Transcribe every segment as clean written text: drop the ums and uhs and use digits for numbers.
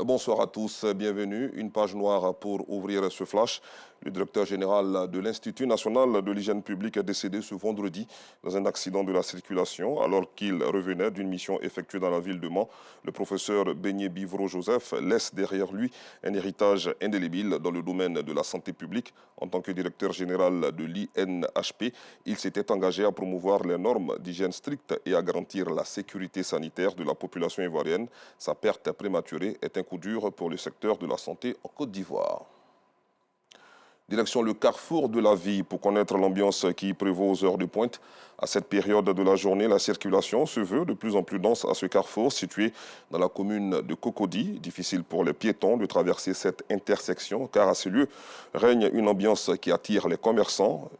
Bonsoir à tous, bienvenue. Une page noire pour ouvrir ce flash. Le directeur général de l'Institut national de l'hygiène publique est décédé ce vendredi dans un accident de la circulation alors qu'il revenait d'une mission effectuée dans la ville de Mans. Le professeur Beignet Bivro Joseph laisse derrière lui un héritage indélébile dans le domaine de la santé publique. En tant que directeur général de l'INHP, il s'était engagé à promouvoir les normes d'hygiène strictes et à garantir la sécurité sanitaire de la population ivoirienne. Sa perte prématurée est un coup dur pour le secteur de la santé en Côte d'Ivoire. Direction le carrefour de la vie pour connaître l'ambiance qui prévaut aux heures de pointe. À cette période de la journée, la circulation se veut de plus en plus dense à ce carrefour situé dans la commune de Cocody. Difficile pour les piétons de traverser cette intersection car à ce lieu règne une ambiance qui attire les commerçants.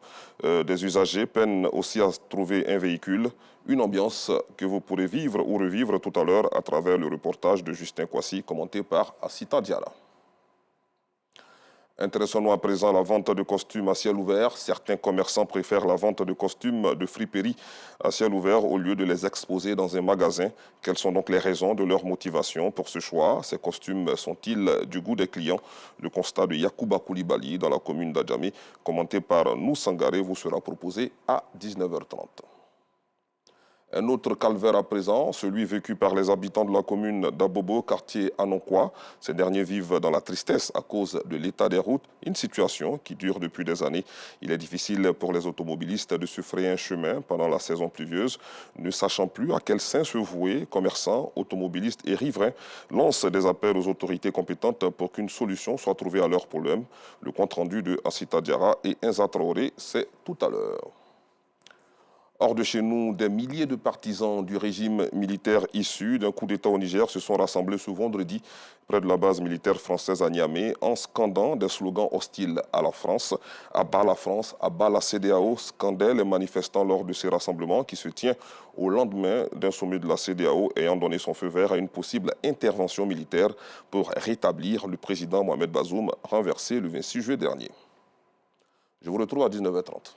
Des usagers peinent aussi à trouver un véhicule. Une ambiance que vous pourrez vivre ou revivre tout à l'heure à travers le reportage de Justin Kwasi commenté par Assita Diala. Intéressons-nous à présent à la vente de costumes à ciel ouvert. Certains commerçants préfèrent la vente de costumes de friperie à ciel ouvert au lieu de les exposer dans un magasin. Quelles sont donc les raisons de leur motivation pour ce choix? Ces costumes sont-ils du goût des clients? Le constat de Yacouba Koulibaly dans la commune d'Adjamé, commenté par nous Sangaré, vous sera proposé à 19h30. Un autre calvaire à présent, celui vécu par les habitants de la commune d'Abobo, quartier Anonkwa. Ces derniers vivent dans la tristesse à cause de l'état des routes, une situation qui dure depuis des années. Il est difficile pour les automobilistes de se frayer un chemin pendant la saison pluvieuse. Ne sachant plus à quel sein se vouer, commerçants, automobilistes et riverains lancent des appels aux autorités compétentes pour qu'une solution soit trouvée à leurs problèmes. Le compte-rendu de Assita Diarra et Inza Traoré, c'est tout à l'heure. Hors de chez nous, des milliers de partisans du régime militaire issus d'un coup d'État au Niger se sont rassemblés ce vendredi près de la base militaire française à Niamey en scandant des slogans hostiles à la France. À bas la France, à bas la CEDEAO, scandaient les manifestants lors de ces rassemblements qui se tient au lendemain d'un sommet de la CEDEAO ayant donné son feu vert à une possible intervention militaire pour rétablir le président Mohamed Bazoum renversé le 26 juillet dernier. Je vous retrouve à 19h30.